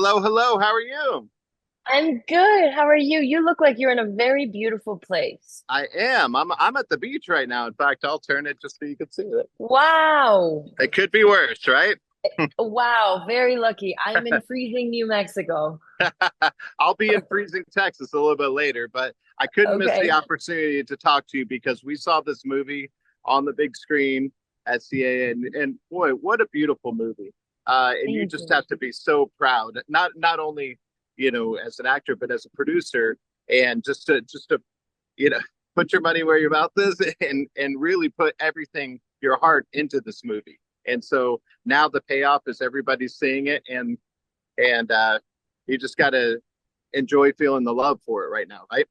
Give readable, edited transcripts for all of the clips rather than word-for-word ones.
Hello, hello. How are you? I'm good. How are you? You look like you're in a very beautiful place. I am. I'm at the beach right now. In fact, I'll turn it just so you can see it. Wow. It could be worse, right? Wow. Very lucky. I'm in freezing New Mexico. I'll be in freezing Texas a little bit later, but I couldn't miss the Okay. opportunity to talk to you because we saw this movie on the big screen at CA, and boy, what a beautiful movie! And you Thank just you. have to be so proud, not only as an actor, but as a producer, and just to you know put your money where your mouth is and really put everything your heart into this movie. And so now the payoff is everybody's seeing it, and you just got to enjoy feeling the love for it right now, right?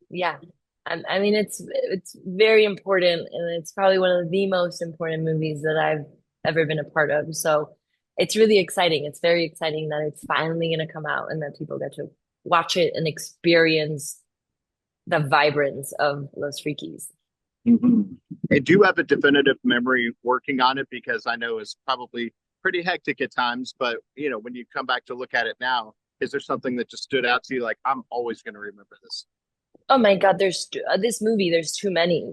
Yeah. I mean, it's very important, and it's probably one of the most important movies that I've ever been a part of. So it's really exciting. It's very exciting that it's finally going to come out and that people get to watch it and experience the vibrance of Los Frikis. Mm-hmm. And do you have a definitive memory working on it? Because I know it's probably pretty hectic at times, but when you come back to look at it now, is there something that just stood out to you like I'm always going to remember this? Oh my God, this movie, there's too many.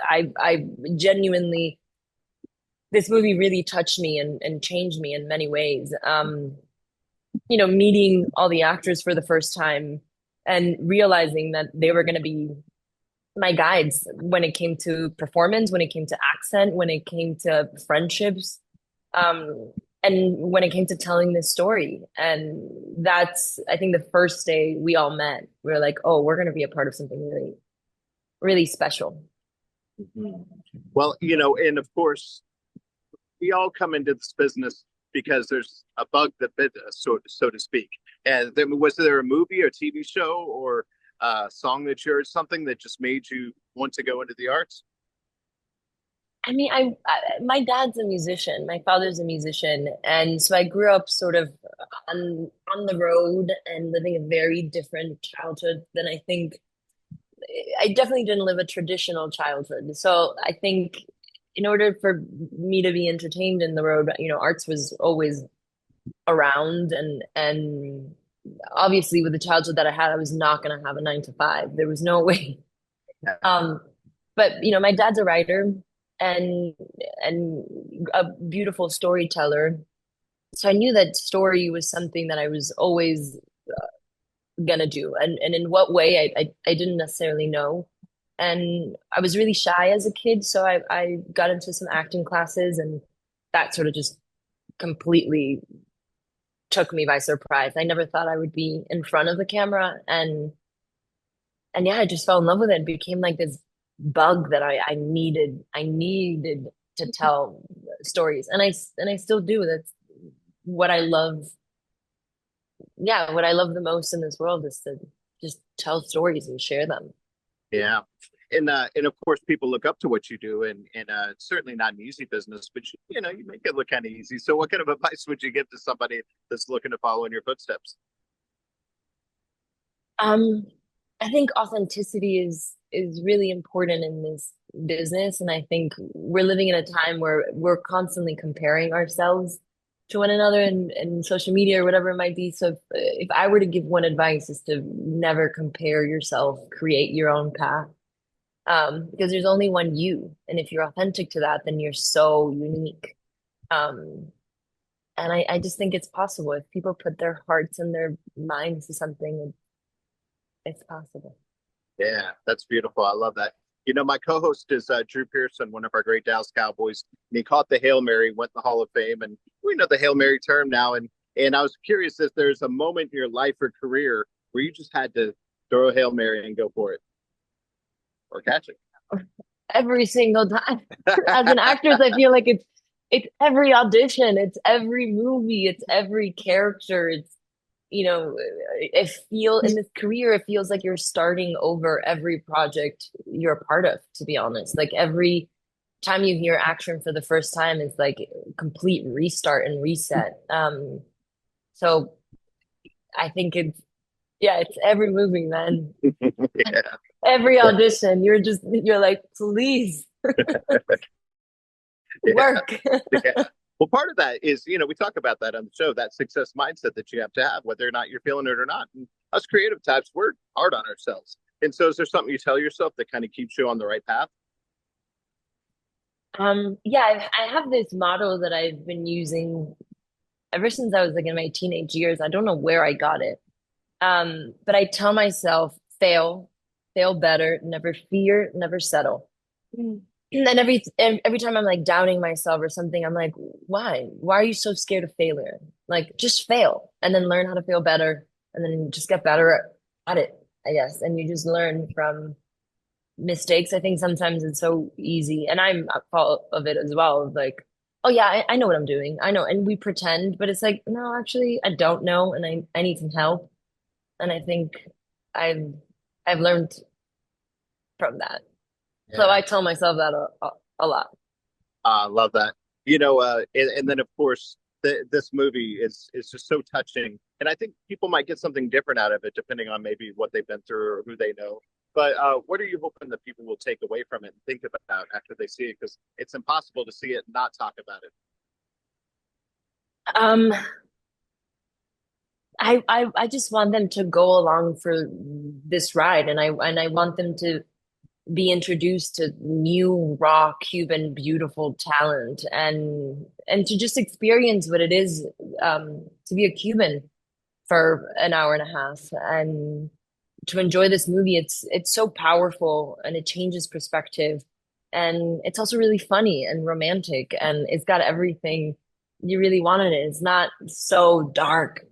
I genuinely, this movie really touched me and changed me in many ways. Meeting all the actors for the first time and realizing that they were going to be my guides when it came to performance, when it came to accent, when it came to friendships, um, and when it came to telling this story. And that's, I think, the first day we all met, we were like, oh, we're going to be a part of something really, really special. Mhm. Well, and of course, we all come into this business because there's a bug that bit us, so to speak. And then, was there a movie or TV show or a song that you heard, something that just made you want to go into the arts? I mean, my dad's a musician. My father's a musician, and so I grew up sort of on the road and living a very different childhood than I think. I definitely didn't live a traditional childhood. So I think in order for me to be entertained in the road, arts was always around, and obviously with the childhood that I had, I was not going to have a 9 to 5. There was no way. Um, but my dad's a writer and and a beautiful storyteller. So I knew that story was something that I was always gonna do. And in what way, I didn't necessarily know. And I was really shy as a kid, so I got into some acting classes, and that sort of just completely took me by surprise. I never thought I would be in front of the camera, and yeah, I just fell in love with it. It became like this bug that I needed to tell stories, and I still do. That's what I love. Yeah, what I love the most in this world is to just tell stories and share them. Yeah. And of course people look up to what you do, and it's certainly not an easy business, but you make it look kind of easy. So what kind of advice would you give to somebody that's looking to follow in your footsteps? Um, I think authenticity is really important in this business, and I think we're living in a time where we're constantly comparing ourselves to one another and social media or whatever it might be. So if I were to give one advice is to never compare yourself, create your own path. Because there's only one you, and if you're authentic to that, then you're so unique. Um, and I just think it's possible if people put their hearts and their minds to something, it's possible. Yeah, that's beautiful. I love that. My co-host is Drew Pearson, one of our great Dallas Cowboys, and he caught the Hail Mary, went in the Hall of Fame, and we know the Hail Mary term now. And I was curious if there's a moment in your life or career where you just had to throw a Hail Mary and go for it or catch it. Every single time. As an actress, I feel like it's every audition, it's every movie, it's every character. It's it feel in this career, it feels like you're starting over every project you're a part of, to be honest. Like every time you hear action for the first time, it's like a complete restart and reset. So I think it's every movie, man. Yeah, Every audition, you're like, please yeah, work. yeah. Well, part of that is, we talk about that on the show, that success mindset that you have to have, whether or not you're feeling it or not. And us creative types, we're hard on ourselves. And so, is there something you tell yourself that kind of keeps you on the right path? Yeah, I have this motto that I've been using ever since I was like in my teenage years. I don't know where I got it. But I tell myself, fail better, never fear, never settle. Mm. And then every time I'm like doubting myself or something, I'm like, why? Why are you so scared of failure? Like, just fail and then learn how to feel better and then just get better at it, I guess. And you just learn from mistakes. I think sometimes it's so easy, and I'm at fault of it as well. Of like, oh yeah, I know what I'm doing. I know, and we pretend, but it's like, no, actually, I don't know, and I need some help. And I think I've I've learned from that. So Yeah. I tell myself that a lot. I love that. And then of course this movie is just so touching, and I think people might get something different out of it depending on maybe what they've been through or who they know. But what are you hoping that people will take away from it and think about after they see it? Because it's impossible to see it and not talk about it. Um, I just want them to go along for this ride, and I want them to be introduced to new raw Cuban beautiful talent and to just experience what it is to be a Cuban for an hour and a half and to enjoy this movie. It's so powerful and it changes perspective and it's also really funny and romantic and it's got everything you really wanted it. It's not so dark.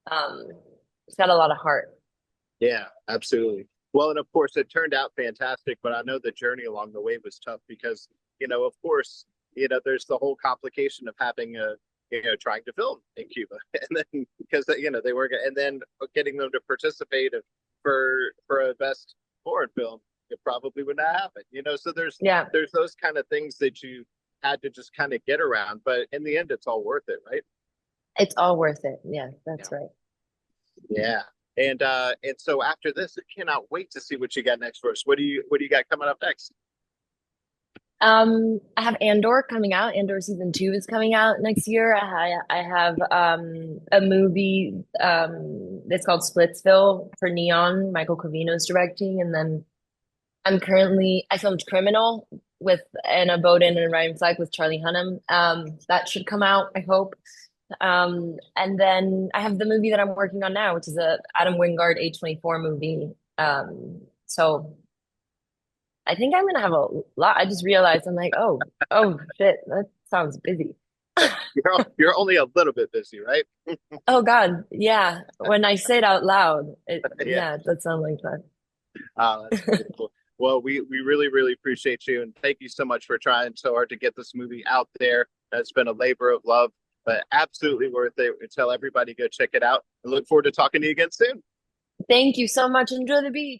Um, it's got a lot of heart. Yeah, absolutely. Well, and of course, it turned out fantastic, but I know the journey along the way was tough because, of course, there's the whole complication of having trying to film in Cuba, and then because they were, and then getting them to participate for a best foreign film, it probably would not happen. So Yeah, there's those kind of things that you had to just kind of get around, but in the end, it's all worth it, right? it's all worth it. Yeah, Yeah. that's right. Yeah. And so after this, I cannot wait to see what you got next for us. What do you got coming up next? I have Andor coming out. Andor season 2 is coming out next year. I have a movie that's called Splitsville for Neon. Michael Covino's directing, and then I filmed Criminal with Anna Boden and Ryan Fleck with Charlie Hunnam. That should come out, I hope. And then I have the movie that I'm working on now, which is a Adam Wingard A24 movie. So I think I'm gonna have a lot. I just realized I'm like, oh shit, that sounds busy. You're only a little bit busy, right? Oh God, yeah. When I say it out loud, Yeah. yeah, it does sound like that. That's beautiful. Well, we really, really appreciate you, and thank you so much for trying so hard to get this movie out there. It's been a labor of love, but absolutely worth it. Tell everybody go check it out, and look forward to talking to you again soon. Thank you so much. Enjoy the beach.